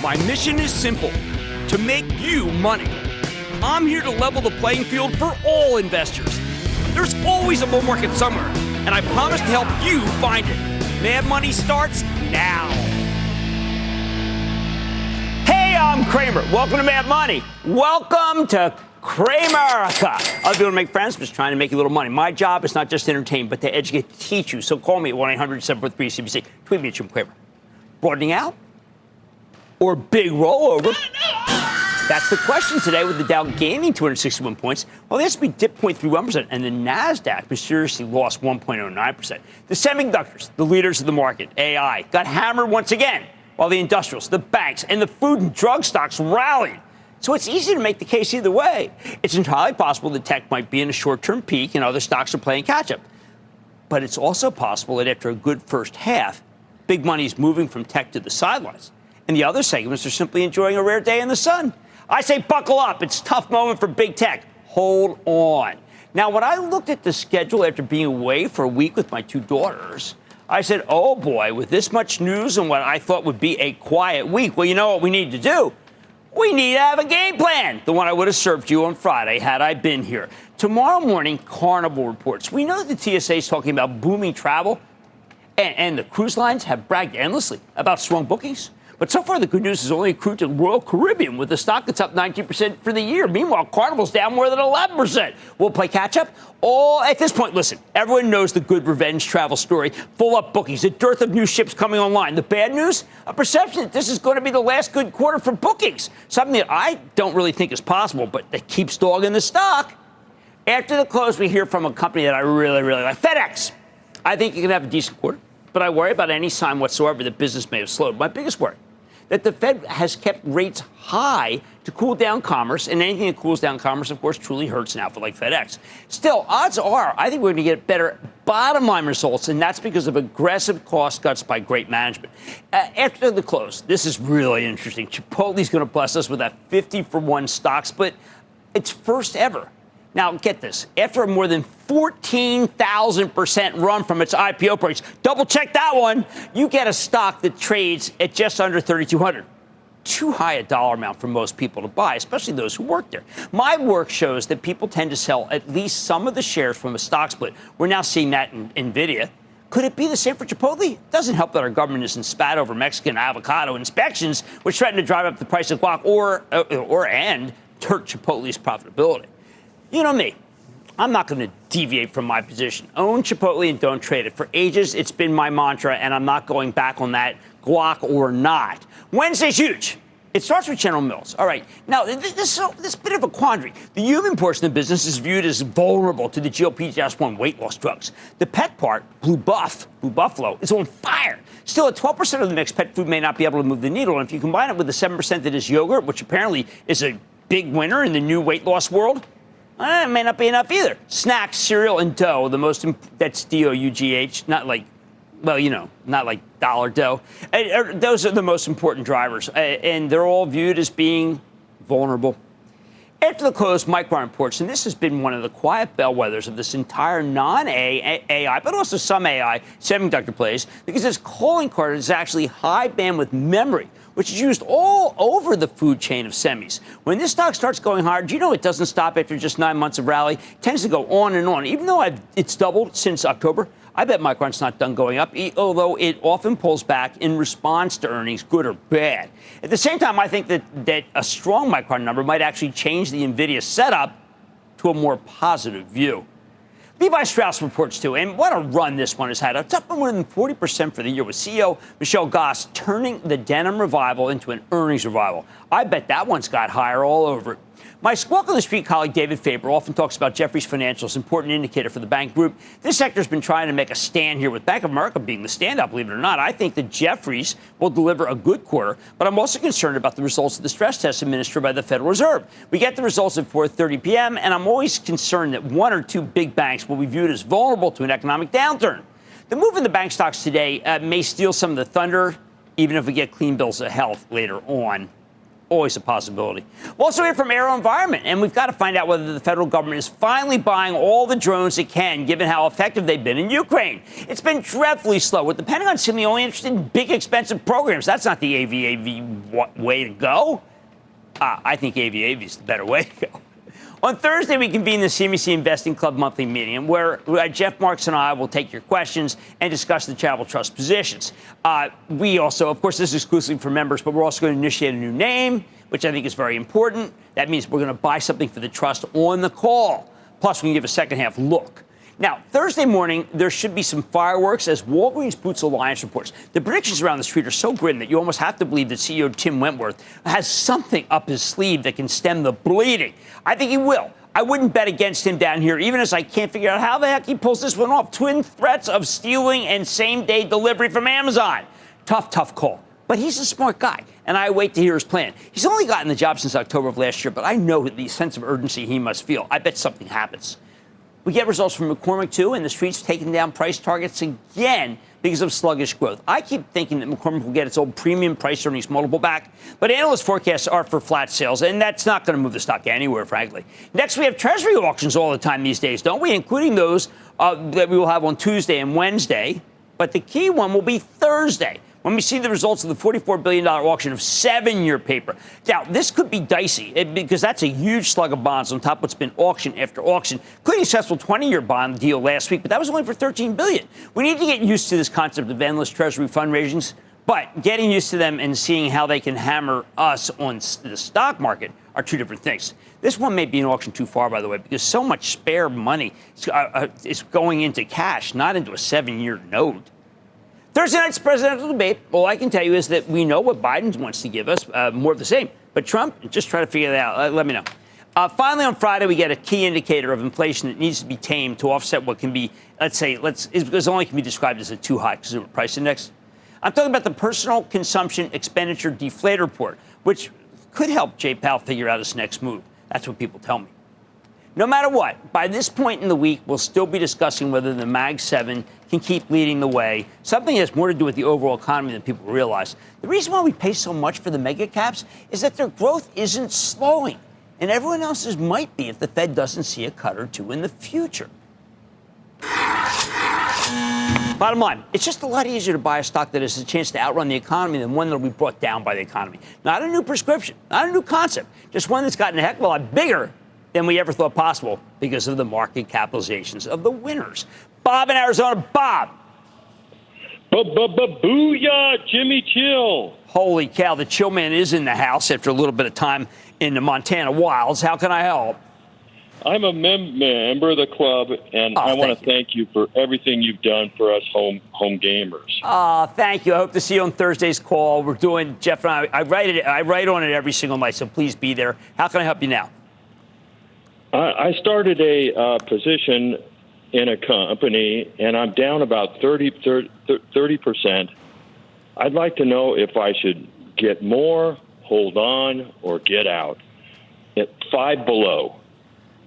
My mission is simple, to make you money. I'm here to level the playing field for all investors. There's always a bull market somewhere, and I promise to help you find it. Mad Money starts now. Hey, I'm Cramer. Welcome to Mad Money. Welcome to Cramerica. I'll be able to make friends, just trying to make you a little money. My job is not just to entertain, but to educate, to teach you. So call me at 1-800-743-CNBC. Tweet me at Jim Cramer. Broadening out or big rollover? That's the question today, with the Dow gaining 261 points, while the S&P dipped 0.31% and the Nasdaq mysteriously lost 1.09%. The semiconductors, the leaders of the market, AI, got hammered once again, while the industrials, the banks, and the food and drug stocks rallied. So it's easy to make the case either way. It's entirely possible that tech might be in a short-term peak and other stocks are playing catch-up. But it's also possible that after a good first half, big money is moving from tech to the sidelines, and the other segments are simply enjoying a rare day in the sun. I say buckle up. It's a tough moment for big tech. Hold on. Now, when I looked at the schedule after being away for a week with my two daughters, I said, oh, boy, with this much news and what I thought would be a quiet week, well, you know what we need to do? We need to have a game plan, the one I would have served you on Friday had I been here. Tomorrow morning, Carnival reports. We know the TSA is talking about booming travel, and the cruise lines have bragged endlessly about strong bookings. But so far, the good news has only accrued to Royal Caribbean, with the stock that's up 19% for the year. Meanwhile, Carnival's down more than 11%. We'll play catch-up. At this point, listen, everyone knows the good revenge travel story. Full-up bookings, a dearth of new ships coming online. The bad news? A perception that this is going to be the last good quarter for bookings. Something that I don't really think is possible, but that keeps dogging the stock. After the close, we hear from a company that I really, really like, FedEx. I think you can have a decent quarter, but I worry about any sign whatsoever that business may have slowed. My biggest worry, that the Fed has kept rates high to cool down commerce, and anything that cools down commerce, of course, truly hurts an outfit like FedEx. Still, odds are I think we're going to get better bottom-line results, and that's because of aggressive cost cuts by great management. After the close, this is really interesting. Chipotle's going to bless us with a 50-for-1 stock split. It's first ever. Now, get this. After a more than 14,000% run from its IPO price, double-check that one, you get a stock that trades at just under $3,200. Too high a dollar amount for most people to buy, especially those who work there. My work shows that people tend to sell at least some of the shares from a stock split. We're now seeing that in Nvidia. Could it be the same for Chipotle? It doesn't help that our government isn't spat over Mexican avocado inspections, which threaten to drive up the price of guac or hurt Chipotle's profitability. You know me, I'm not going to deviate from my position. Own Chipotle and don't trade it. For ages, it's been my mantra, and I'm not going back on that, guac or not. Wednesday's huge. It starts with General Mills. All right. Now, this bit of a quandary. The human portion of the business is viewed as vulnerable to the GLP-1 weight loss drugs. The pet part, Blue Buffalo, is on fire. Still, at 12% of the mix, pet food may not be able to move the needle. And if you combine it with the 7% that is yogurt, which apparently is a big winner in the new weight loss world, it may not be enough either. Snacks, cereal, and dough, that's D-O-U-G-H, not like dollar dough. Those are the most important drivers, and they're all viewed as being vulnerable. After the close, Micron reports, and this has been one of the quiet bellwethers of this entire non-AI, but also some AI semiconductor plays, because its calling card is actually high bandwidth memory, which is used all over the food chain of semis. When this stock starts going higher, do you know it doesn't stop after just 9 months of rally? It tends to go on and on. Even though it's doubled since October, I bet Micron's not done going up, although it often pulls back in response to earnings, good or bad. At the same time, I think that a strong Micron number might actually change the Nvidia setup to a more positive view. Levi Strauss reports, too, and what a run this one has had. It's up more than 40% for the year, with CEO Michelle Goss turning the denim revival into an earnings revival. I bet that one's got higher all over it. My Squawk on the Street colleague David Faber often talks about Jefferies Financial's important indicator for the bank group. This sector's been trying to make a stand here, with Bank of America being the standout, believe it or not. I think that Jefferies will deliver a good quarter, but I'm also concerned about the results of the stress test administered by the Federal Reserve. We get the results at 4:30 p.m., and I'm always concerned that one or two big banks will be viewed as vulnerable to an economic downturn. The move in the bank stocks today may steal some of the thunder, even if we get clean bills of health later on. Always a possibility. We'll also hear from AeroVironment, and we've got to find out whether the federal government is finally buying all the drones it can, given how effective they've been in Ukraine. It's been dreadfully slow, with the Pentagon seemingly only interested in big, expensive programs. That's not the AV way to go. I think AV is the better way to go. On Thursday, we convene the CNBC Investing Club monthly meeting, where Jeff Marks and I will take your questions and discuss the Travel Trust positions. We also, of course, this is exclusively for members, but we're also going to initiate a new name, which I think is very important. That means we're going to buy something for the trust on the call. Plus, we can give a second-half look. Now, Thursday morning, there should be some fireworks as Walgreens Boots Alliance reports. The predictions around the street are so grim that you almost have to believe that CEO Tim Wentworth has something up his sleeve that can stem the bleeding. I think he will. I wouldn't bet against him down here, even as I can't figure out how the heck he pulls this one off. Twin threats of stealing and same-day delivery from Amazon. Tough call. But he's a smart guy, and I wait to hear his plan. He's only gotten the job since October of last year, but I know the sense of urgency he must feel. I bet something happens. We get results from McCormick, too, and the street's taking down price targets again because of sluggish growth. I keep thinking that McCormick will get its old premium price earnings multiple back, but analyst forecasts are for flat sales, and that's not going to move the stock anywhere, frankly. Next, we have Treasury auctions all the time these days, don't we, including those that we will have on Tuesday and Wednesday, but the key one will be Thursday, when we see the results of the $44 billion auction of 7-year paper. Now, this could be dicey because that's a huge slug of bonds on top of what's been auction after auction, including a successful 20-year bond deal last week, but that was only for $13 billion. We need to get used to this concept of endless Treasury fundraisings, but getting used to them and seeing how they can hammer us on the stock market are two different things. This one may be an auction too far, by the way, because so much spare money is going into cash, not into a 7-year note. Thursday night's presidential debate, all I can tell you is that we know what Biden wants to give us, more of the same. But Trump, just try to figure that out. Let me know. Finally, on Friday, we get a key indicator of inflation that needs to be tamed to offset what can be, it only can be described as a too high consumer price index. I'm talking about the personal consumption expenditure deflator report, which could help Jay Powell figure out his next move. That's what people tell me. No matter what, by this point in the week, we'll still be discussing whether the Mag 7 can keep leading the way, something that has more to do with the overall economy than people realize. The reason why we pay so much for the mega caps is that their growth isn't slowing, and everyone else's might be if the Fed doesn't see a cut or two in the future. Bottom line, it's just a lot easier to buy a stock that has a chance to outrun the economy than one that will be brought down by the economy. Not a new prescription, not a new concept, just one that's gotten a heck of a lot bigger than we ever thought possible because of the market capitalizations of the winners. Bob in Arizona. Bob. Booyah, Jimmy Chill. Holy cow, the Chill Man is in the house after a little bit of time in the Montana wilds. How can I help? I'm a member of the club, and I want to thank you for everything you've done for us home gamers. Thank you. I hope to see you on Thursday's call. We're doing, Jeff and I write on it every single night, so please be there. How can I help you now? I started a position in a company, and I'm down about 30%. I'd like to know if I should get more, hold on, or get out at Five Below.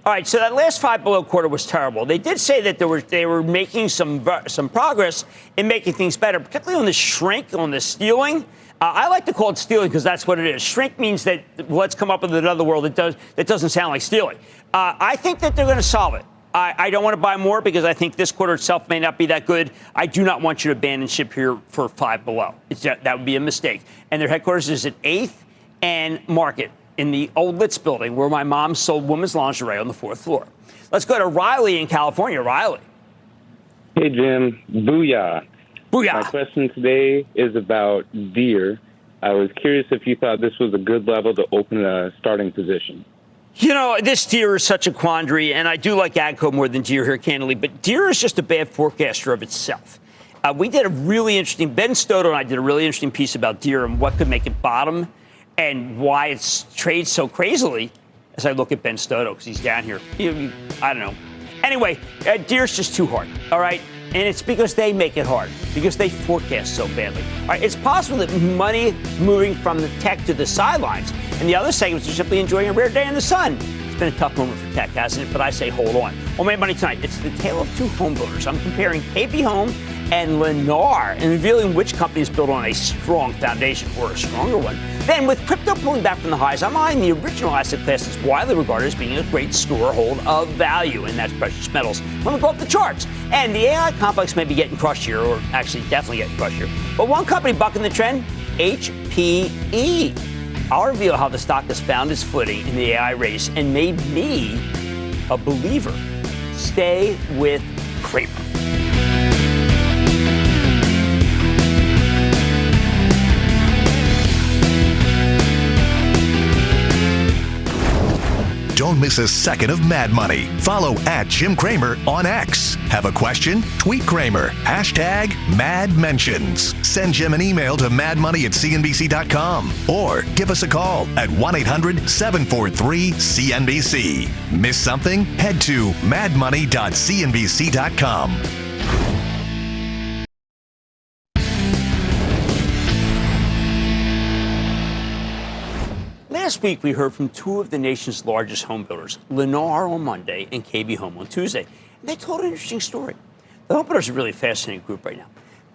All right, so that last Five Below quarter was terrible. They did say that they were making some progress in making things better, particularly on the shrink, on the stealing. I like to call it stealing because that's what it is. Shrink means that let's come up with another world that doesn't sound like stealing. I think that they're going to solve it. I don't want to buy more because I think this quarter itself may not be that good. I do not want you to abandon ship here for Five Below. That would be a mistake. And their headquarters is at 8th and Market in the old Litz building where my mom sold women's lingerie on the 4th floor. Let's go to Riley in California. Riley. Hey, Jim. Booyah. Booyah. My question today is about Deere. I was curious if you thought this was a good level to open a starting position. You know, this Deere is such a quandary, and I do like AGCO more than Deere here, candidly, but Deere is just a bad forecaster of itself. We did a really interesting, Ben Stoto and I did a really interesting piece about Deere and what could make it bottom and why it trades so crazily as I look at Ben Stoto, because he's down here. I don't know. Anyway, Deere's just too hard, all right? And it's because they make it hard, because they forecast so badly. All right, it's possible that money moving from the tech to the sidelines, and the other segments are simply enjoying a rare day in the sun. It's been a tough moment for tech, hasn't it? But I say hold on. On My Money tonight, it's the tale of two home builders. I'm comparing KP Home and Lennar, and revealing which company is built on a strong foundation or a stronger one. Then, with crypto pulling back from the highs, I'm eyeing the original asset class that's widely regarded as being a great storehold of value, and that's precious metals. Let me go up the charts. And the AI complex may be getting crushed here, or actually definitely getting crushed here. But one company bucking the trend, HPE. I'll reveal how the stock has found its footing in the AI race and made me a believer. Stay with Cramer. Don't miss a second of Mad Money. Follow @Jim Cramer on X. Have a question? Tweet Cramer. #MadMentions. Send Jim an email to madmoney@cnbc.com or give us a call at 1-800-743-CNBC. Miss something? Head to madmoney.cnbc.com. Last week, we heard from two of the nation's largest home builders, Lennar on Monday and KB Home on Tuesday. And they told an interesting story. The home builders are a really fascinating group right now.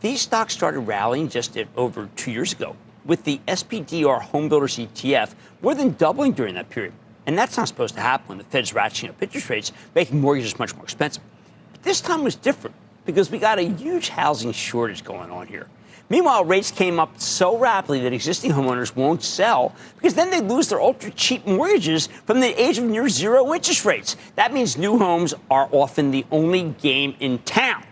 These stocks started rallying just over 2 years ago, with the SPDR Home Builders ETF more than doubling during that period. And that's not supposed to happen when the Fed's ratcheting up interest rates, making mortgages much more expensive. But this time was different because we got a huge housing shortage going on here. Meanwhile, rates came up so rapidly that existing homeowners won't sell because then they lose their ultra-cheap mortgages from the age of near zero interest rates. That means new homes are often the only game in town.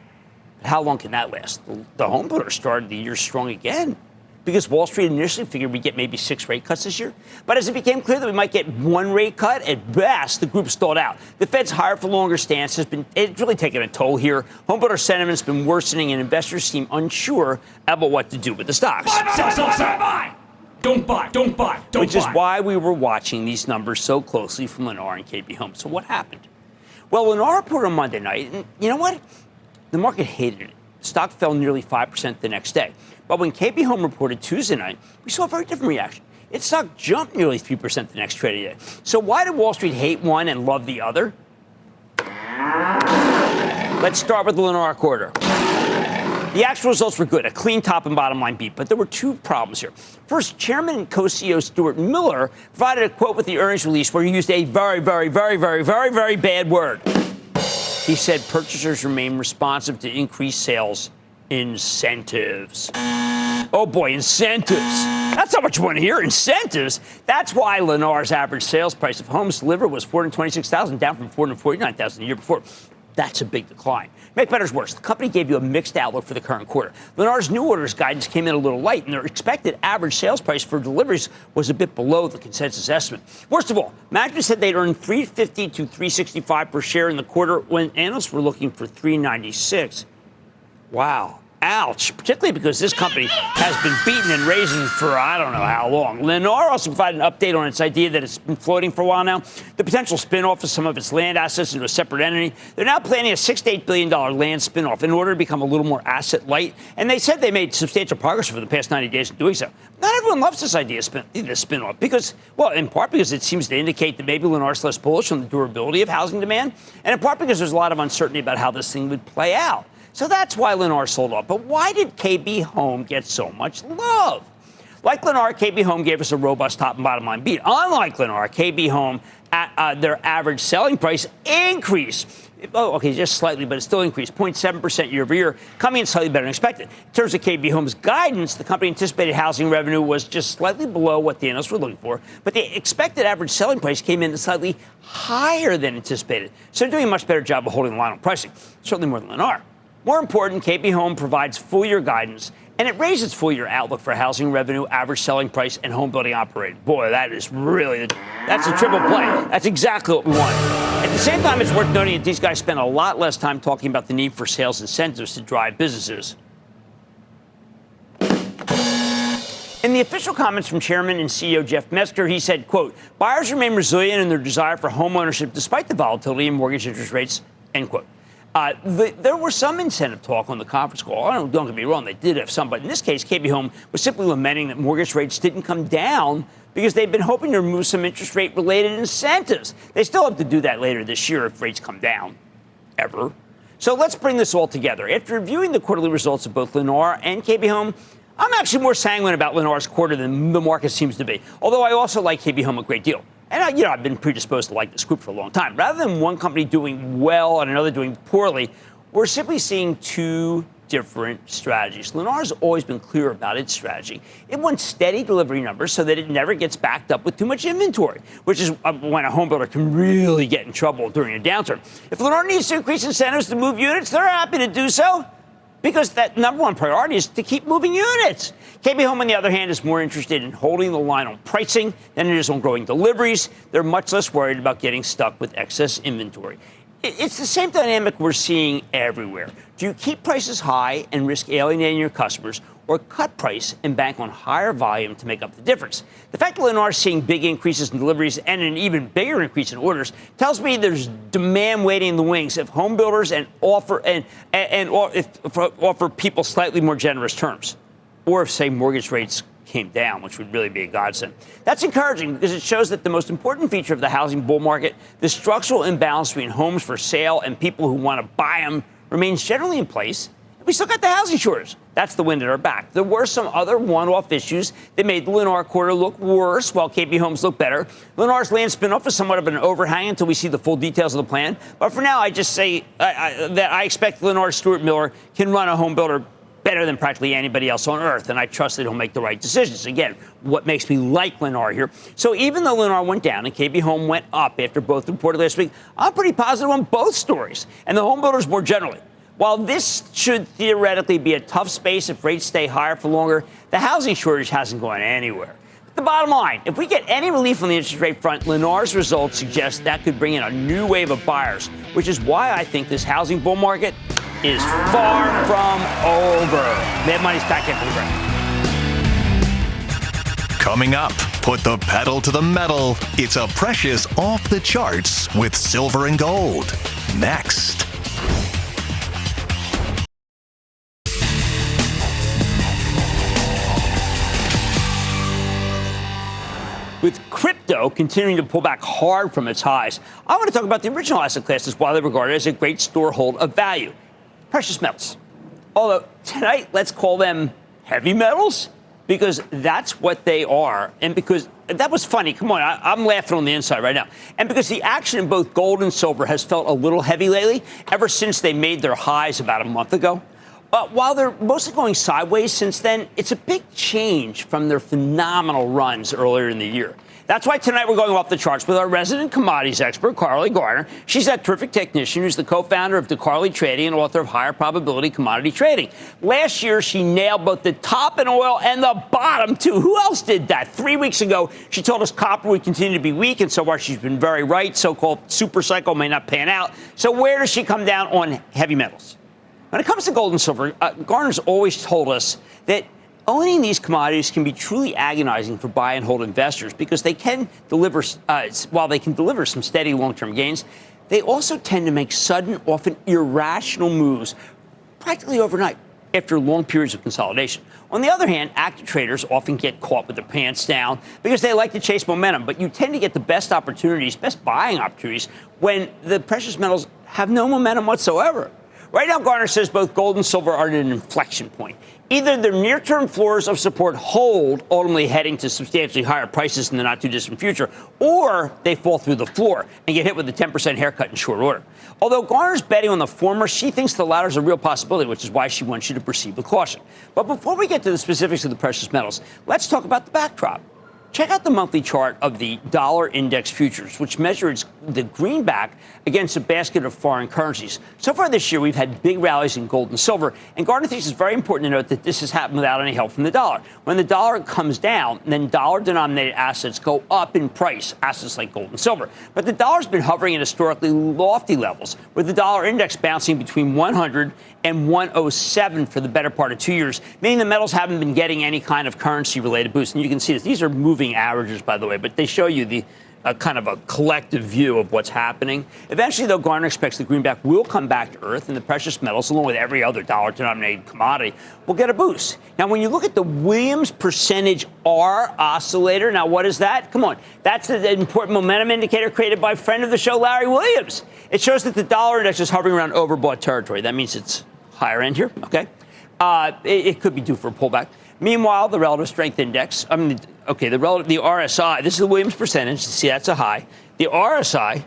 But how long can that last? The home builders started the year strong again because Wall Street initially figured we'd get maybe 6 rate cuts this year. But as it became clear that we might get 1 rate cut, at best, the group stalled out. The Fed's higher for longer stance it's really taken a toll here. Homebuilder sentiment's been worsening, and investors seem unsure about what to do with the stocks. Buy. Don't buy. Which is why we were watching these numbers so closely from Lennar and KB Home. So what happened? Well, Lennar reported on Monday night, and you know what? The market hated it. The stock fell nearly 5% the next day. But when KB Home reported Tuesday night, we saw a very different reaction. Its stock jumped nearly 3% the next trading day. So why did Wall Street hate one and love the other? Let's start with the Lennar quarter. The actual results were good, a clean top and bottom line beat, but there were 2 problems here. First, Chairman and co-CEO Stuart Miller provided a quote with the earnings release where he used a very, very, very, very, very, very bad word. He said purchasers remain responsive to increased sales incentives. Oh boy, incentives. That's not what you want to hear, incentives. That's why Lennar's average sales price of homes delivered was $426,000, down from $449,000 the year before. That's a big decline. Make matters worse, the company gave you a mixed outlook for the current quarter. Lennar's new orders guidance came in a little light, and their expected average sales price for deliveries was a bit below the consensus estimate. Worst of all, management said they'd earn $350 to $365 per share in the quarter when analysts were looking for $396. Wow. Ouch, particularly because this company has been beaten and raising for I don't know how long. Lennar also provided an update on its idea that it's been floating for a while now, the potential spinoff of some of its land assets into a separate entity. They're now planning a $6 to $8 billion land spinoff in order to become a little more asset light, and they said they made substantial progress over the past 90 days in doing so. Not everyone loves this idea of this spinoff because, well, in part because it seems to indicate that maybe Lennar's less bullish on the durability of housing demand, and in part because there's a lot of uncertainty about how this thing would play out. So that's why Lennar sold off. But why did KB Home get so much love? Like Lennar, KB Home gave us a robust top and bottom line beat. Unlike Lennar, KB Home, their average selling price increased. Oh, okay, just slightly, but it still increased 0.7% year over year, coming in slightly better than expected. In terms of KB Home's guidance, the company anticipated housing revenue was just slightly below what the analysts were looking for, but the expected average selling price came in slightly higher than anticipated. So they're doing a much better job of holding the line on pricing, certainly more than Lennar. More important, KB Home provides full-year guidance, and it raises its full-year outlook for housing revenue, average selling price, and home building operating. Boy, that's a triple play. That's exactly what we want. At the same time, it's worth noting that these guys spend a lot less time talking about the need for sales incentives to drive businesses. In the official comments from Chairman and CEO Jeff Metzger, he said, quote, buyers remain resilient in their desire for home ownership despite the volatility in mortgage interest rates, end quote. There were some incentive talk on the conference call. Don't get me wrong, they did have some. But in this case, KB Home was simply lamenting that mortgage rates didn't come down because they've been hoping to remove some interest rate-related incentives. They still have to do that later this year if rates come down, ever. So let's bring this all together. After reviewing the quarterly results of both Lennar and KB Home, I'm actually more sanguine about Lennar's quarter than the market seems to be, although I also like KB Home a great deal. And I've been predisposed to like this group for a long time. Rather than one company doing well and another doing poorly, we're simply seeing two different strategies. Lennar's always been clear about its strategy. It wants steady delivery numbers so that it never gets backed up with too much inventory, which is when a home builder can really get in trouble during a downturn. If Lennar needs to increase incentives to move units, they're happy to do so, because that number one priority is to keep moving units. KB Home, on the other hand, is more interested in holding the line on pricing than it is on growing deliveries. They're much less worried about getting stuck with excess inventory. It's the same dynamic we're seeing everywhere. Do you keep prices high and risk alienating your customers, or cut price and bank on higher volume to make up the difference? The fact that Lennar is seeing big increases in deliveries and an even bigger increase in orders tells me there's demand waiting in the wings if home builders offer people slightly more generous terms, or if, say, mortgage rates came down, which would really be a godsend. That's encouraging because it shows that the most important feature of the housing bull market, the structural imbalance between homes for sale and people who want to buy them, remains generally in place. We still got the housing shortage. That's the wind at our back. There were some other one-off issues that made the Lennar quarter look worse while KB Homes look better. Lennar's land spinoff is somewhat of an overhang until we see the full details of the plan. But for now, I just say that I expect Lennar Stuart Miller can run a home builder better than practically anybody else on earth, and I trust that he'll make the right decisions. Again, what makes me like Lennar here. So even though Lennar went down and KB Home went up after both reported last week, I'm pretty positive on both stories, and the home builders more generally. While this should theoretically be a tough space if rates stay higher for longer, the housing shortage hasn't gone anywhere. The bottom line, if we get any relief on the interest rate front, Lennar's results suggest that could bring in a new wave of buyers, which is why I think this housing bull market is far from over. Mad Money's back after the break. Coming up, put the pedal to the metal. It's a precious off the charts with silver and gold. Next. With crypto continuing to pull back hard from its highs, I want to talk about the original asset classes why they're regarded as a great storehold of value. Precious metals. Although tonight, let's call them heavy metals, because that's what they are. And because that was funny. Come on, I'm laughing on the inside right now. And because the action in both gold and silver has felt a little heavy lately, ever since they made their highs about a month ago. But while they're mostly going sideways since then, it's a big change from their phenomenal runs earlier in the year. That's why tonight we're going off the charts with our resident commodities expert, Carly Garner. She's that terrific technician who's the co-founder of DeCarly Trading and author of Higher Probability Commodity Trading. Last year, she nailed both the top in oil and the bottom, too. Who else did that? 3 weeks ago, she told us copper would continue to be weak, and so far she's been very right. So-called super cycle may not pan out. So where does she come down on heavy metals? When it comes to gold and silver, Garner's always told us that owning these commodities can be truly agonizing for buy and hold investors because they can deliver, while they can deliver some steady long-term gains, they also tend to make sudden, often irrational moves practically overnight after long periods of consolidation. On the other hand, active traders often get caught with their pants down because they like to chase momentum, but you tend to get the best opportunities, best buying opportunities, when the precious metals have no momentum whatsoever. Right now, Garner says both gold and silver are at an inflection point. Either their near-term floors of support hold, ultimately heading to substantially higher prices in the not-too-distant future, or they fall through the floor and get hit with a 10% haircut in short order. Although Garner's betting on the former, she thinks the latter is a real possibility, which is why she wants you to proceed with caution. But before we get to the specifics of the precious metals, let's talk about the backdrop. Check out the monthly chart of the dollar index futures, which measures the greenback against a basket of foreign currencies. So far this year, we've had big rallies in gold and silver, and Garner thinks it's very important to note that this has happened without any help from the dollar. When the dollar comes down, then dollar-denominated assets go up in price, assets like gold and silver. But the dollar's been hovering at historically lofty levels, with the dollar index bouncing between 100 and 107 for the better part of 2 years, meaning the metals haven't been getting any kind of currency-related boost. And you can see this. These are moving averages, by the way, but they show you the a kind of a collective view of what's happening. Eventually, though, Garner expects the greenback will come back to earth, and the precious metals, along with every other dollar-denominated commodity, will get a boost. Now, when you look at the Williams percentage R oscillator, now what is that? Come on. That's the important momentum indicator created by friend of the show, Larry Williams. It shows that the dollar index is hovering around overbought territory. That means it's higher end here, okay? It could be due for a pullback. Meanwhile, the relative strength index, the RSI, this is the Williams percentage. See, that's a high. The RSI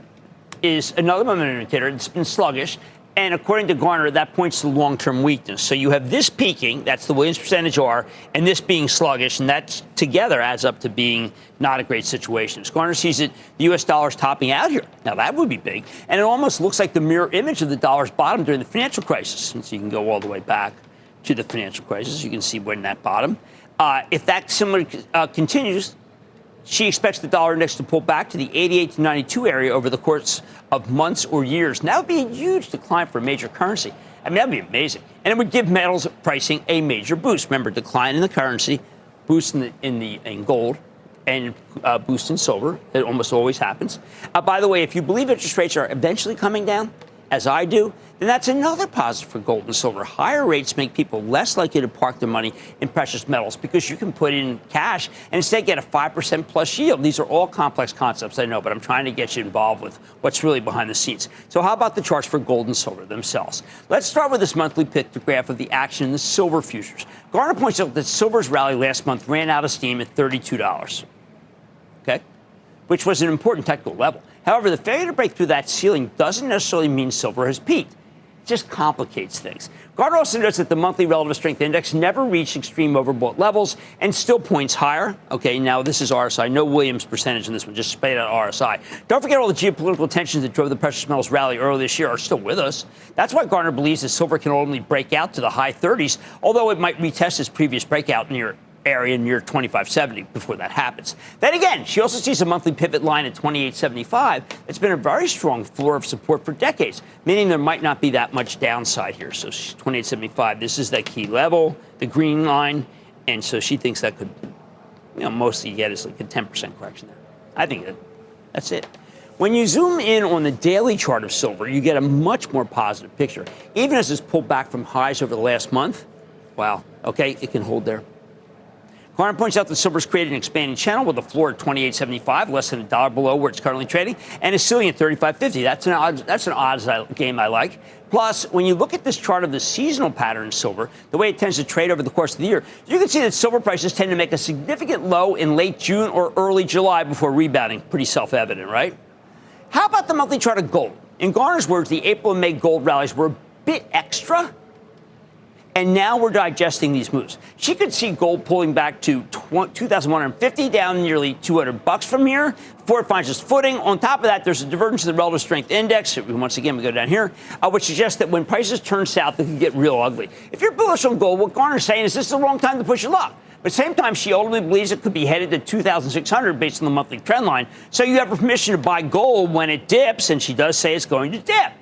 is another momentum indicator. It's been sluggish. And according to Garner, that points to long-term weakness. So you have this peaking, that's the Williams percentage R, and this being sluggish, and that together adds up to being not a great situation. As Garner sees it, the U.S. dollar's topping out here. Now, that would be big. And it almost looks like the mirror image of the dollar's bottom during the financial crisis. And so you can go all the way back to the financial crisis. You can see when that bottom. If that similar continues, she expects the dollar index to pull back to the 88 to 92 area over the course of months or years. And that would be a huge decline for a major currency. I mean, that would be amazing. And it would give metals pricing a major boost. Remember, decline in the currency, boost in gold, and boost in silver. It almost always happens. By the way, if you believe interest rates are eventually coming down, as I do, then that's another positive for gold and silver. Higher rates make people less likely to park their money in precious metals because you can put in cash and instead get a 5% plus yield. These are all complex concepts, I know, but I'm trying to get you involved with what's really behind the scenes. So how about the charts for gold and silver themselves? Let's start with this monthly pictograph of the action in the silver futures. Garner points out that silver's rally last month ran out of steam at $32, okay, which was an important technical level. However, the failure to break through that ceiling doesn't necessarily mean silver has peaked. It just complicates things. Garner also notes that the monthly relative strength index never reached extreme overbought levels and still points higher. Okay, now this is RSI. No Williams percentage in this one, just spade out RSI. Don't forget all the geopolitical tensions that drove the precious metals rally earlier this year are still with us. That's why Garner believes that silver can ultimately break out to the high 30s, although it might retest its previous breakout near 2570 before that happens. Then again, she also sees a monthly pivot line at 2875. It's been a very strong floor of support for decades, meaning there might not be that much downside here. So 2875, this is that key level, the green line, and so she thinks that could, mostly get is like a 10% correction there. I think that's it. When you zoom in on the daily chart of silver, you get a much more positive picture. Even as it's pulled back from highs over the last month, wow, okay, it can hold there. Garner points out that silver's created an expanding channel with a floor at $28.75, less than $1 below where it's currently trading, and is ceiling at $35.50. That's an odds game I like. Plus, when you look at this chart of the seasonal pattern in silver, the way it tends to trade over the course of the year, you can see that silver prices tend to make a significant low in late June or early July before rebounding. Pretty self-evident, right? How about the monthly chart of gold? In Garner's words, the April and May gold rallies were a bit extra, and now we're digesting these moves. She could see gold pulling back to $2,150, down nearly $200 from here, before it finds its footing. On top of that, there's a divergence in the relative strength index. Once again, we go down here, which suggests that when prices turn south, they can get real ugly. If you're bullish on gold, what Garner's saying is this is the wrong time to push your luck. But at the same time, she ultimately believes it could be headed to 2,600 based on the monthly trend line. So you have permission to buy gold when it dips, and she does say it's going to dip.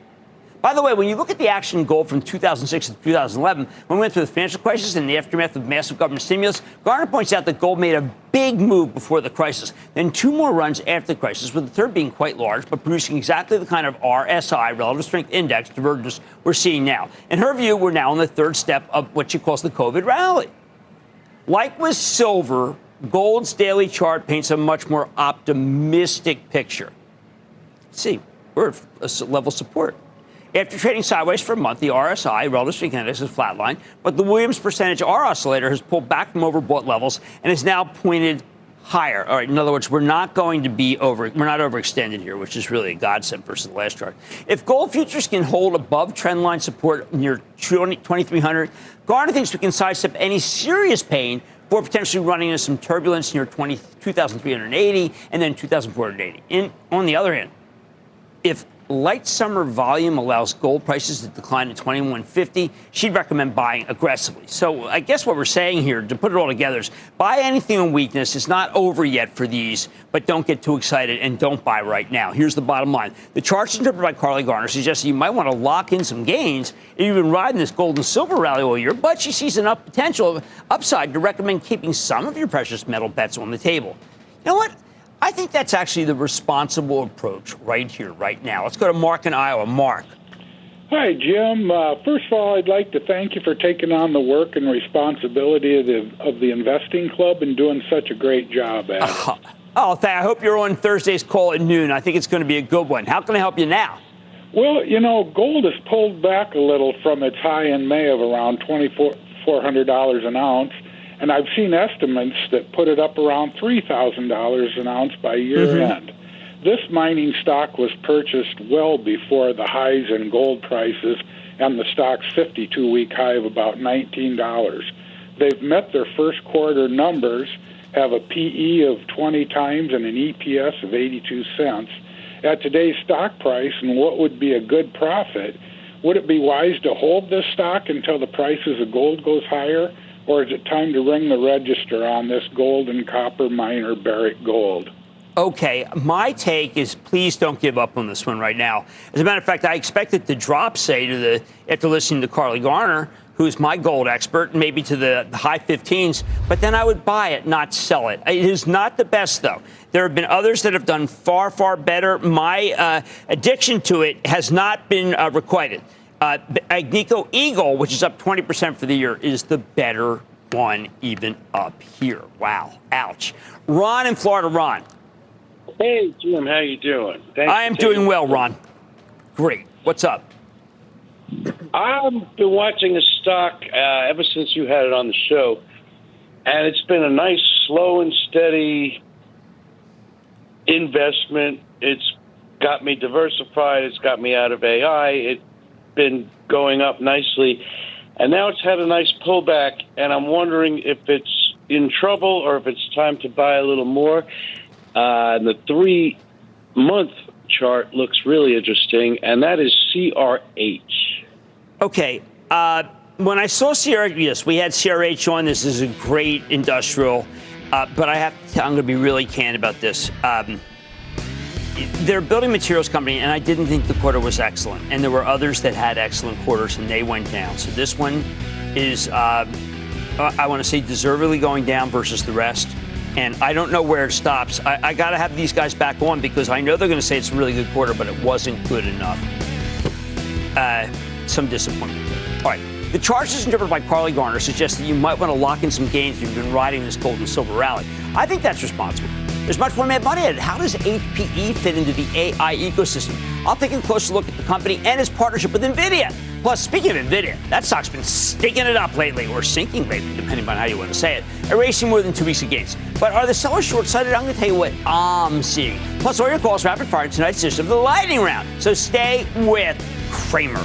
By the way, when you look at the action in gold from 2006 to 2011, when we went through the financial crisis and the aftermath of massive government stimulus, Garner points out that gold made a big move before the crisis, then two more runs after the crisis, with the third being quite large, but producing exactly the kind of RSI, relative strength index, divergence we're seeing now. In her view, we're now in the third step of what she calls the COVID rally. Like with silver, gold's daily chart paints a much more optimistic picture. Let's see, we're at a level of support. After trading sideways for a month, the RSI, relative strength index, is flatlined, but the Williams percentage R oscillator has pulled back from overbought levels and is now pointed higher. All right, in other words, we're not overextended here, which is really a godsend versus the last chart. If gold futures can hold above trendline support near 2,300, Garner thinks we can sidestep any serious pain for potentially running into some turbulence near 2,380 and then 2,480. On the other hand, if light summer volume allows gold prices to decline to $21.50, she'd recommend buying aggressively. So I guess what we're saying here, to put it all together, is buy anything on weakness. It's not over yet for these, but don't get too excited and don't buy right now. Here's the bottom line. The charts interpreted by Carly Garner suggest you might want to lock in some gains if you've been riding this gold and silver rally all year, but she sees enough potential upside to recommend keeping some of your precious metal bets on the table. You know what? I think that's actually the responsible approach right here, right now. Let's go to Mark in Iowa. Mark. Hi, Jim. First of all, I'd like to thank you for taking on the work and responsibility of the investing club and doing such a great job at it. I hope you're on Thursday's call at noon. I think it's going to be a good one. How can I help you now? Well, gold has pulled back a little from its high in May of around $2,400 an ounce, and I've seen estimates that put it up around $3,000 an ounce by year end. This mining stock was purchased well before the highs in gold prices and the stock's 52-week high of about $19. They've met their first quarter numbers, have a PE of 20 times and an EPS of 82 cents. At today's stock price and what would be a good profit, would it be wise to hold this stock until the prices of gold goes higher, or is it time to ring the register on this gold and copper miner Barrick Gold? Okay, my take is please don't give up on this one right now. As a matter of fact, I expect it to drop, after listening to Carly Garner, who's my gold expert, maybe to the high 15s, but then I would buy it, not sell it. It is not the best, though. There have been others that have done far, far better. My addiction to it has not been requited. Agnico Eagle, which is up 20% for the year, is the better one, even up here. Wow. Ouch. Ron in Florida. Ron. Hey, Jim, how you doing? I am doing well, Ron. Great. What's up? I've been watching a stock ever since you had it on the show, and it's been a nice, slow and steady investment. It's got me diversified. It's got me out of AI. It's been going up nicely, and now it's had a nice pullback, and I'm wondering if it's in trouble or if it's time to buy a little more. The 3-month chart looks really interesting, and that is CRH. Okay. When I saw CRH, yes, we had CRH on. This is a great industrial, but I have to tell, I'm going to be really candid about this. They're a building materials company, and I didn't think the quarter was excellent. And there were others that had excellent quarters, and they went down. So this one is, I want to say, deservedly going down versus the rest. And I don't know where it stops. I got to have these guys back on because I know they're going to say it's a really good quarter, but it wasn't good enough. Some disappointment there. All right. The charts as interpreted by Carly Garner suggest that you might want to lock in some gains if you've been riding this gold and silver rally. I think that's responsible. There's much more made money at it. How does HPE fit into the AI ecosystem? I'll take a closer look at the company and its partnership with Nvidia. Plus, speaking of Nvidia, that stock's been stinking it up lately, or sinking lately, depending on how you want to say it, erasing more than 2 weeks of gains. But are the sellers short-sighted? I'm going to tell you what I'm seeing. Plus, all your calls rapid fire in tonight's edition of the Lightning Round. So stay with Cramer.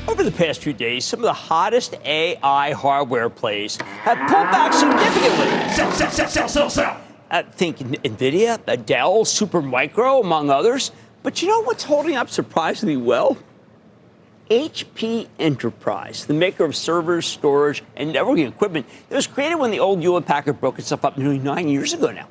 Over the past few days, some of the hottest AI hardware plays have pulled back significantly. Sell. Think Nvidia, Dell, Supermicro, among others. But you know what's holding up surprisingly well? HP Enterprise, the maker of servers, storage, and networking equipment that was created when the old Hewlett-Packard broke itself up nearly 9 years ago now.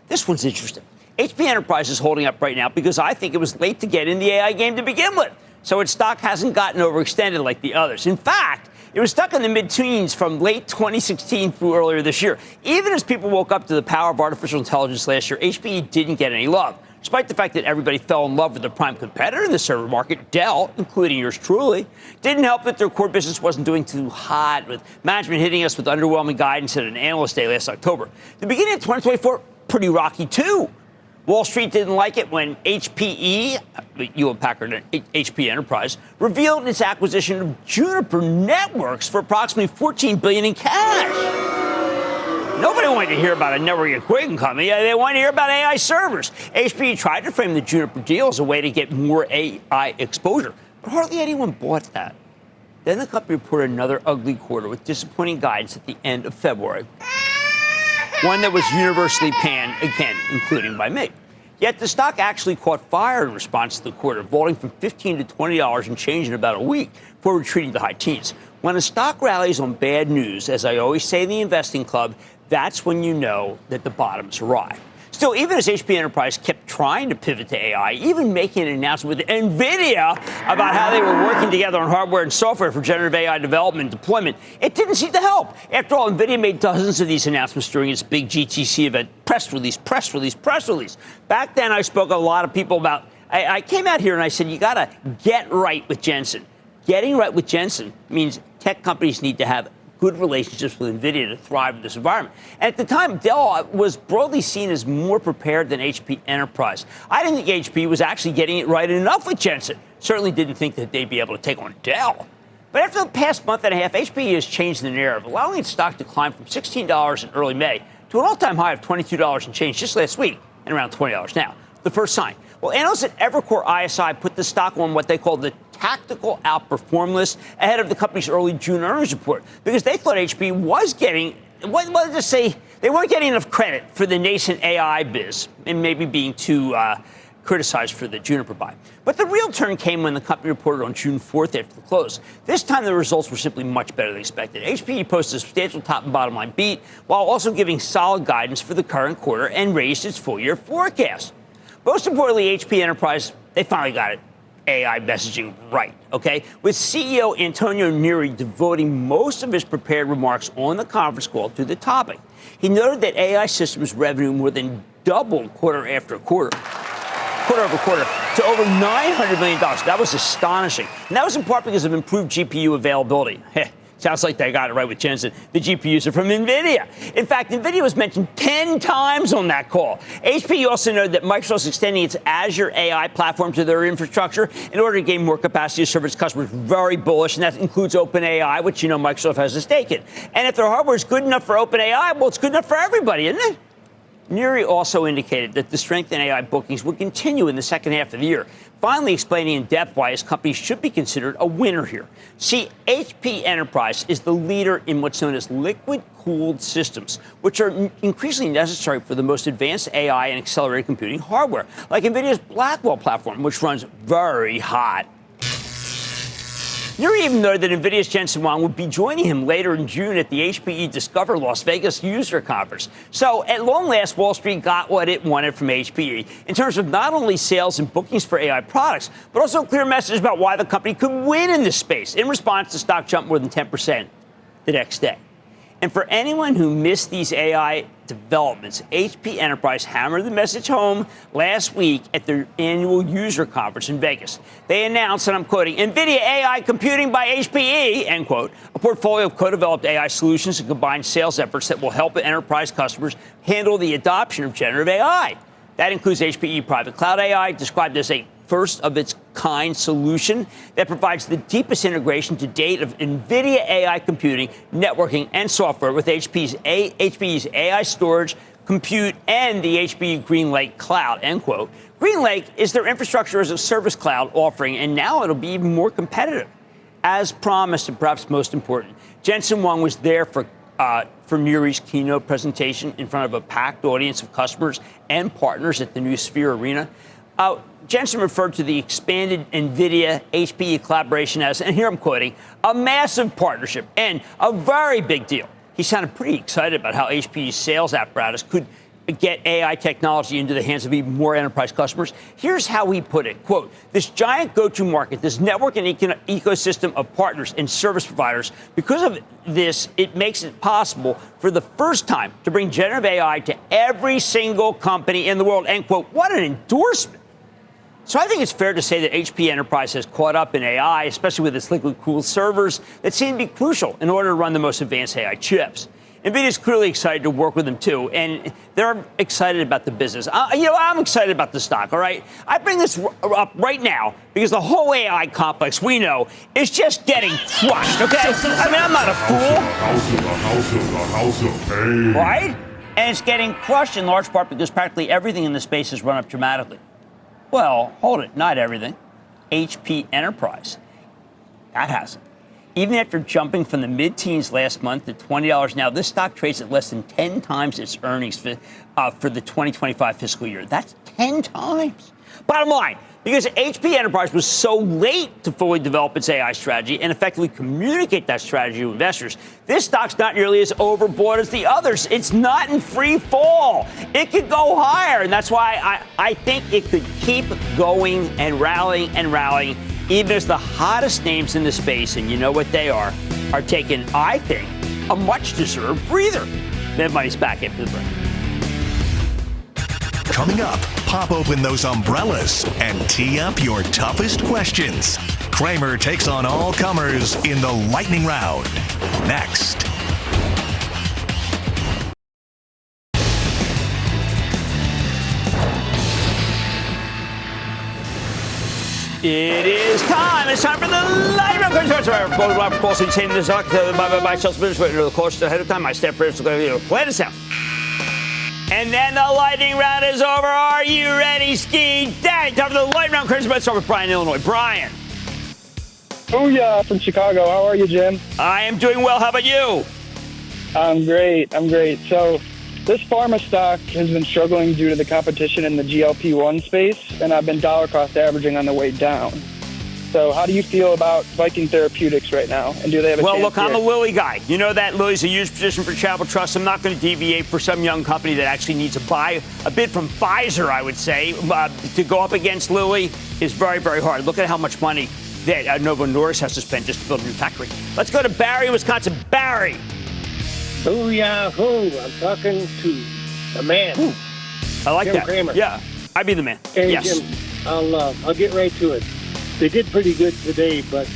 This one's interesting. HP Enterprise is holding up right now because I think it was late to get in the AI game to begin with. So its stock hasn't gotten overextended like the others. In fact, it was stuck in the mid-teens from late 2016 through earlier this year. Even as people woke up to the power of artificial intelligence last year, HPE didn't get any love, despite the fact that everybody fell in love with their prime competitor in the server market, Dell, including yours truly. Didn't help that their core business wasn't doing too hot, with management hitting us with underwhelming guidance at an analyst day last October. The beginning of 2024, pretty rocky too. Wall Street didn't like it when HPE, Hewlett-Packard and HP Enterprise, revealed its acquisition of Juniper Networks for approximately $14 billion in cash. Nobody wanted to hear about a networking equipment company. They wanted to hear about AI servers. HPE tried to frame the Juniper deal as a way to get more AI exposure, but hardly anyone bought that. Then the company reported another ugly quarter with disappointing guidance at the end of February. One that was universally panned, again, including by me. Yet the stock actually caught fire in response to the quarter, vaulting from $15 to $20 and change in about a week before retreating to high teens. When a stock rallies on bad news, as I always say in the investing club, that's when you know that the bottom's arrived. Still, even as HP Enterprise kept trying to pivot to AI, even making an announcement with Nvidia about how they were working together on hardware and software for generative AI development and deployment, it didn't seem to help. After all, Nvidia made dozens of these announcements during its big GTC event. Press release, press release, press release. Back then, I spoke to a lot of people about, I came out here and I said, you got to get right with Jensen. Getting right with Jensen means tech companies need to have good relationships with Nvidia to thrive in this environment. And at the time, Dell was broadly seen as more prepared than HP Enterprise. I didn't think HP was actually getting it right enough with Jensen. Certainly didn't think that they'd be able to take on Dell. But after the past month and a half, HP has changed the narrative, allowing its stock to climb from $16 in early May to an all-time high of $22 and change just last week, and around $20 now. The first sign. Well, analysts at Evercore ISI put the stock on what they call the tactical outperform list ahead of the company's early June earnings report because they thought HP was getting, what to say, they weren't getting enough credit for the nascent AI biz and maybe being too criticized for the Juniper buy. But the real turn came when the company reported on June 4th after the close. This time, the results were simply much better than expected. HP posted a substantial top and bottom line beat while also giving solid guidance for the current quarter and raised its full-year forecast. Most importantly, HP Enterprise, they finally got it. AI messaging right, okay? With CEO Antonio Neri devoting most of his prepared remarks on the conference call to the topic. He noted that AI systems revenue more than doubled quarter over quarter, to over $900 million. That was astonishing. And that was in part because of improved GPU availability. Sounds like they got it right with Jensen. The GPUs are from Nvidia. In fact, Nvidia was mentioned 10 times on that call. HP also noted that Microsoft's extending its Azure AI platform to their infrastructure in order to gain more capacity to serve its customers. Very bullish, and that includes OpenAI, which, you know, Microsoft has a stake in. And if their hardware is good enough for OpenAI, well, it's good enough for everybody, isn't it? Neri also indicated that the strength in AI bookings would continue in the second half of the year, finally explaining in depth why his company should be considered a winner here. See, HP Enterprise is the leader in what's known as liquid-cooled systems, which are increasingly necessary for the most advanced AI and accelerated computing hardware, like NVIDIA's Blackwell platform, which runs very hot. Neri even noted that NVIDIA's Jensen Huang would be joining him later in June at the HPE Discover Las Vegas user conference. So, at long last, Wall Street got what it wanted from HPE in terms of not only sales and bookings for AI products, but also a clear message about why the company could win in this space. In response, the stock jumped more than 10% the next day. And for anyone who missed these AI developments, HP Enterprise hammered the message home last week at their annual user conference in Vegas. They announced, and I'm quoting, NVIDIA AI Computing by HPE, end quote, a portfolio of co-developed AI solutions and combined sales efforts that will help enterprise customers handle the adoption of generative AI. That includes HPE Private Cloud AI, described as a first-of-its-kind solution that provides the deepest integration to date of NVIDIA AI computing, networking, and software with HPE's AI storage, compute, and the HPE GreenLake Cloud, end quote. GreenLake is their infrastructure as a service cloud offering, and now it'll be even more competitive. As promised, and perhaps most important, Jensen Huang was there for Neri's keynote presentation in front of a packed audience of customers and partners at the new Sphere Arena. Jensen referred to the expanded NVIDIA HPE collaboration as, and here I'm quoting, a massive partnership and a very big deal. He sounded pretty excited about how HPE's sales apparatus could get AI technology into the hands of even more enterprise customers. Here's how he put it, quote, this giant go-to market, this network and ecosystem of partners and service providers, because of this, it makes it possible for the first time to bring generative AI to every single company in the world, end quote. What an endorsement. So I think it's fair to say that HP Enterprise has caught up in AI, especially with its liquid-cooled servers that seem to be crucial in order to run the most advanced AI chips. NVIDIA is clearly excited to work with them, too, and they're excited about the business. I'm excited about the stock, all right? I bring this up right now because the whole AI complex, we know, is just getting crushed, okay? I mean, I'm not a fool. Right? And it's getting crushed in large part because practically everything in the space has run up dramatically. Well, hold it, not everything. HP Enterprise. That hasn't. Even after jumping from the mid-teens last month to $20 now, this stock trades at less than 10 times its earnings for the 2025 fiscal year. That's 10 times. Bottom line, because HP Enterprise was so late to fully develop its AI strategy and effectively communicate that strategy to investors, this stock's not nearly as overbought as the others. It's not in free fall. It could go higher, and that's why I think it could keep going and rallying, even as the hottest names in the space, and you know what they are taking, I think, a much-deserved breather. Mad Money's back after the break. Coming up, pop open those umbrellas and tee up your toughest questions. Cramer takes on all comers in the lightning round. Next. It is time. It's time for the lightning round. Of course, it's in this by self-business the course ahead of time. My step first is going to play this out. And then the lightning round is over. Are you ready, Ski Daddy? Time for the lightning round. Let's start with Brian, Illinois. Brian. Booyah from Chicago. How are you, Jim? I am doing well. How about you? I'm great. So this pharma stock has been struggling due to the competition in the GLP-1 space, and I've been dollar cost averaging on the way down. So how do you feel about Viking Therapeutics right now? And do they have a chance look, here? I'm a Lilly guy. You know that Lilly's a huge position for Travel Trust. I'm not going to deviate for some young company that actually needs to buy a bid from Pfizer, I would say. To go up against Lilly is very, very hard. Look at how much money that Novo Nordisk has to spend just to build a new factory. Let's go to Barry, Wisconsin. Barry. Booyah-hoo. I'm talking to the man. Ooh, I like Jim that. Cramer. Yeah, I'd be the man. Hey, yes. Jim, I'll get right to it. They did pretty good today, but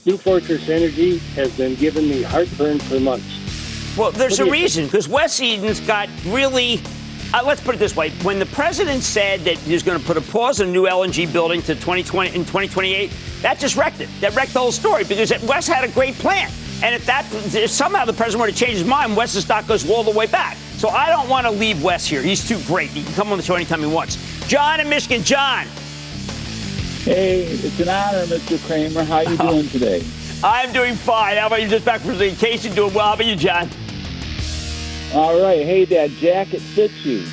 New Fortress Energy has been giving me heartburn for months. Well, there's a reason, because Wes Eden's got really, let's put it this way. When the president said that he was going to put a pause on a new LNG building to 2020 in 2028, that just wrecked it. That wrecked the whole story, because Wes had a great plan. And if somehow the president were to change his mind, Wes's stock goes all the way back. So I don't want to leave Wes here. He's too great. He can come on the show anytime he wants. John in Michigan. John. Hey, it's an honor, Mr. Cramer. How you doing today? I'm doing fine. How about you? Just back from vacation, doing well. How about you, John? All right. Hey, that jacket fits you.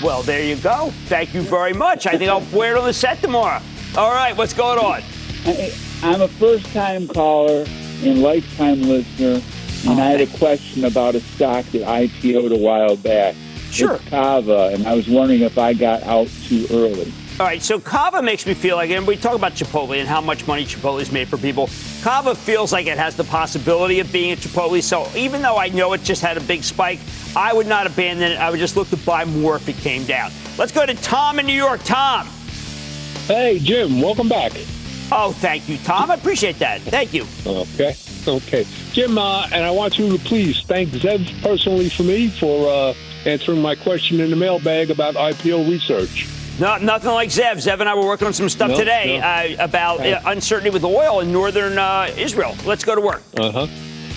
Well, there you go. Thank you very much. I think I'll wear it on the set tomorrow. All right, what's going on? I'm a first-time caller and lifetime listener, and I had a question about a stock that IPO'd a while back. Sure. It's Kava, and I was wondering if I got out too early. All right, so Kava makes me feel like, and we talk about Chipotle and how much money Chipotle's made for people. Kava feels like it has the possibility of being a Chipotle. So even though I know it just had a big spike, I would not abandon it. I would just look to buy more if it came down. Let's go to Tom in New York. Tom. Hey, Jim, welcome back. Oh, thank you, Tom. I appreciate that. Thank you. Okay. Jim, and I want you to please thank Zev personally for me for answering my question in the mailbag about IPO research. No, nothing like Zev. Zev and I were working on some stuff today about uncertainty with oil in northern Israel. Let's go to work.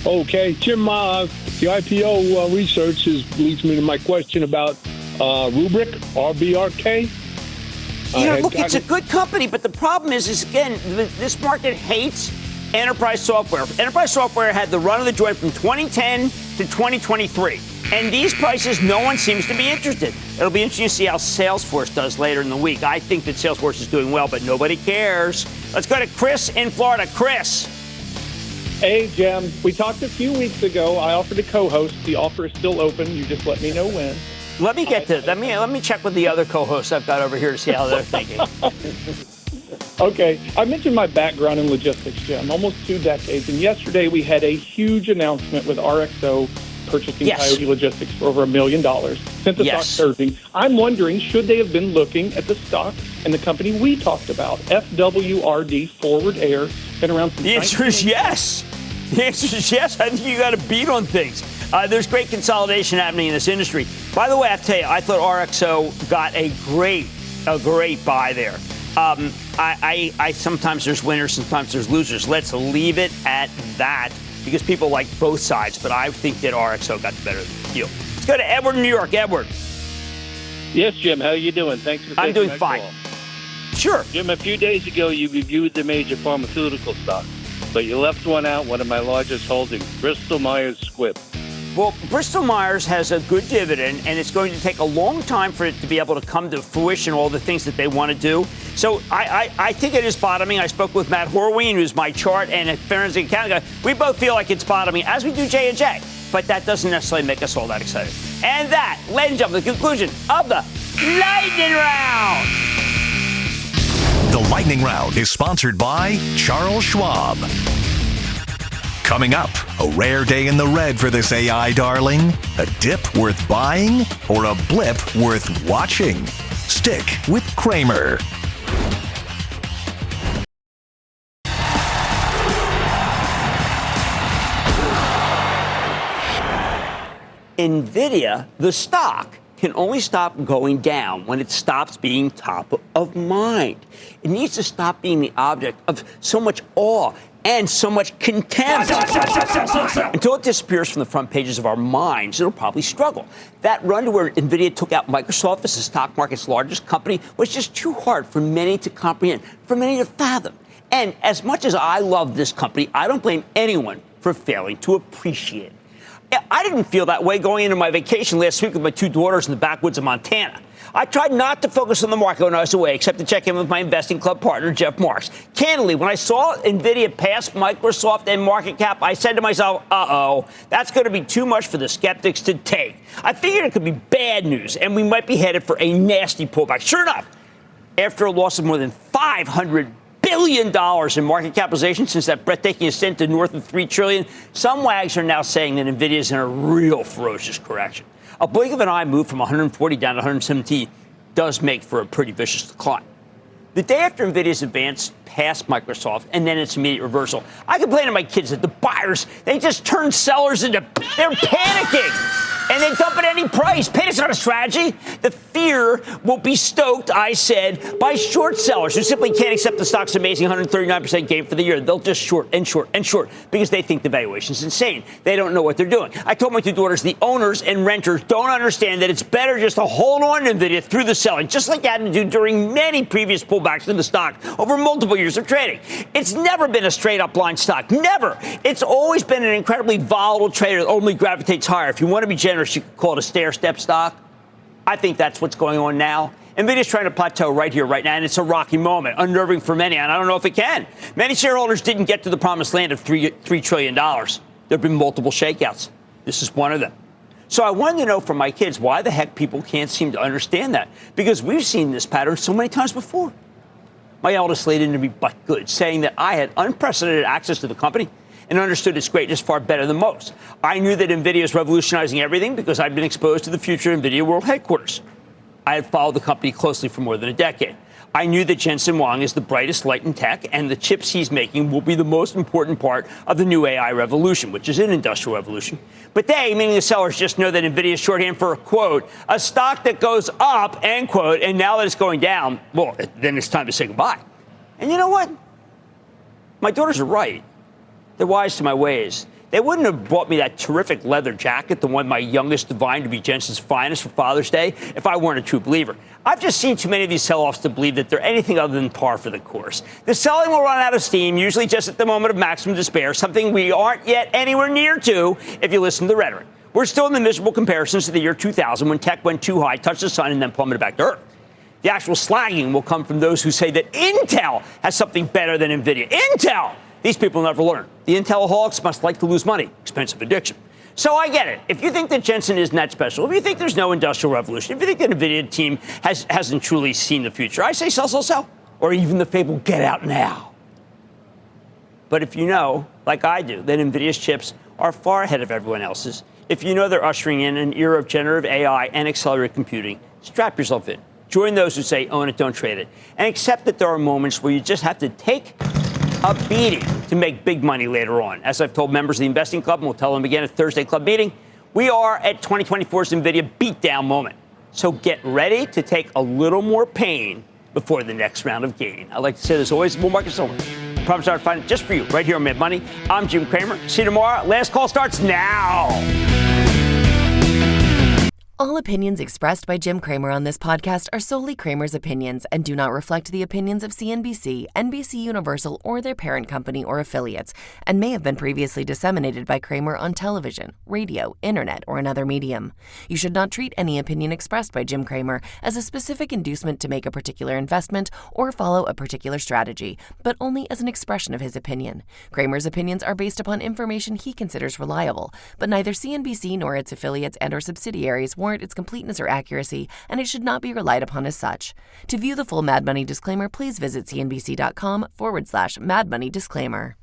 Okay, Jim, the IPO research leads me to my question about Rubrik, RBRK. Look, it's a good company, but the problem is again, this market hates enterprise software. Enterprise software had the run of the joint from 2010 to 2023. And these prices, no one seems to be interested. It'll be interesting to see how Salesforce does later in the week. I think that Salesforce is doing well, but nobody cares. Let's go to Chris in Florida. Chris. Hey, Jim. We talked a few weeks ago. I offered to co-host. The offer is still open. You just let me know when. Let me check with the other co-hosts I've got over here to see how they're thinking. Okay. I mentioned my background in logistics, Jim, almost 2 decades. And yesterday we had a huge announcement with RXO purchasing Coyote Logistics for over $1 million. Sent the stock surging. I'm wondering, should they have been looking at the stock and the company we talked about, FWRD, Forward Air, been around since The answer is yes. The answer is yes. I think you got to beat on things. There's great consolidation happening in this industry. By the way, I have to tell you, I thought RXO got a great buy there. I sometimes there's winners, sometimes there's losers. Let's leave it at that because people like both sides. But I think that RXO got the better deal. Let's go to Edward in New York. Edward. Yes, Jim. How are you doing? Thanks for taking I'm doing my fine. call. Sure. Jim, a few days ago, you reviewed the major pharmaceutical stocks. But you left one out, one of my largest holdings, Bristol Myers Squibb. Well, Bristol Myers has a good dividend, and it's going to take a long time for it to be able to come to fruition, all the things that they want to do. So I think it is bottoming. I spoke with Matt Horween, who's my chart and a forensic accounting guy. We both feel like it's bottoming, as we do J&J. But that doesn't necessarily make us all that excited. And that, ladies and gentlemen, the conclusion of the Lightning Round. The Lightning Round is sponsored by Charles Schwab. Coming up, a rare day in the red for this AI darling, a dip worth buying, or a blip worth watching? Stick with Cramer. Nvidia, the stock, can only stop going down when it stops being top of mind. It needs to stop being the object of so much awe and so much contempt. Until it disappears from the front pages of our minds, it'll probably struggle. That run to where Nvidia took out Microsoft as the stock market's largest company was just too hard for many to comprehend, for many to fathom. And as much as I love this company, I don't blame anyone for failing to appreciate it. I didn't feel that way going into my vacation last week with my two daughters in the backwoods of Montana. I tried not to focus on the market when I was away, except to check in with my investing club partner, Jeff Marks. Candidly, when I saw Nvidia pass Microsoft and market cap, I said to myself, uh-oh, that's going to be too much for the skeptics to take. I figured it could be bad news, and we might be headed for a nasty pullback. Sure enough, after a loss of more than $500 billion in market capitalization since that breathtaking ascent to north of $3 trillion, some wags are now saying that Nvidia is in a real ferocious correction. A blink of an eye move from 140 down to 117 does make for a pretty vicious decline. The day after Nvidia's advance past Microsoft and then its immediate reversal, I complained to my kids that the buyers, they just turned sellers into, they're panicking. And they dump at any price. Panic's not a strategy. The fear will be stoked, I said, by short sellers who simply can't accept the stock's amazing 139% gain for the year. They'll just short and short and short because they think the valuation's insane. They don't know what they're doing. I told my two daughters the owners and renters don't understand that it's better just to hold on to Nvidia through the selling, just like they had to do during many previous pullbacks in the stock over multiple years of trading. It's never been a straight-up line stock. Never. It's always been an incredibly volatile trader that only gravitates higher. If you want to be generous, you could call it a stair-step stock. I think that's what's going on now. Nvidia's trying to plateau right here, right now, and it's a rocky moment, unnerving for many, and I don't know if it can. Many shareholders didn't get to the promised land of $3 trillion. There have been multiple shakeouts. This is one of them. So I wanted to know from my kids why the heck people can't seem to understand that, because we've seen this pattern so many times before. My eldest laid into me but good, saying that I had unprecedented access to the company and understood its greatness far better than most. I knew that Nvidia is revolutionizing everything because I'd been exposed to the future Nvidia World Headquarters. I had followed the company closely for more than a decade. I knew that Jensen Huang is the brightest light in tech, and the chips he's making will be the most important part of the new AI revolution, which is an industrial revolution. But they, meaning the sellers, just know that Nvidia is shorthand for, quote, a stock that goes up, end quote, and now that it's going down, well, then it's time to say goodbye. And you know what? My daughters are right. They're wise to my ways. They wouldn't have bought me that terrific leather jacket, the one my youngest divined to be Jensen's finest for Father's Day, if I weren't a true believer. I've just seen too many of these sell-offs to believe that they're anything other than par for the course. The selling will run out of steam, usually just at the moment of maximum despair, something we aren't yet anywhere near to if you listen to the rhetoric. We're still in the miserable comparisons to the year 2000 when tech went too high, touched the sun, and then plummeted back to earth. The actual slagging will come from those who say that Intel has something better than Nvidia. Intel! These people never learn. The Intelaholics must like to lose money. Expensive addiction. So I get it. If you think that Jensen isn't that special, if you think there's no industrial revolution, if you think the Nvidia team hasn't truly seen the future, I say sell, sell, sell. Or even the fable, get out now. But if you know, like I do, that Nvidia's chips are far ahead of everyone else's, if you know they're ushering in an era of generative AI and accelerated computing, strap yourself in. Join those who say own it, don't trade it. And accept that there are moments where you just have to take a beating to make big money later on. As I've told members of the investing club, and we'll tell them again at Thursday club meeting, we are at 2024's Nvidia beatdown moment. So get ready to take a little more pain before the next round of gain. I like to say there's always a bull market somewhere. I promise I'll find it just for you right here on Mad Money. I'm Jim Cramer. See you tomorrow. Last call starts now. All opinions expressed by Jim Cramer on this podcast are solely Cramer's opinions and do not reflect the opinions of CNBC, NBC Universal, or their parent company or affiliates, and may have been previously disseminated by Cramer on television, radio, internet, or another medium. You should not treat any opinion expressed by Jim Cramer as a specific inducement to make a particular investment or follow a particular strategy, but only as an expression of his opinion. Cramer's opinions are based upon information he considers reliable, but neither CNBC nor its affiliates and or subsidiaries warrant its completeness or accuracy, and it should not be relied upon as such. To view the full Mad Money disclaimer, please visit cnbc.com/Mad Money disclaimer.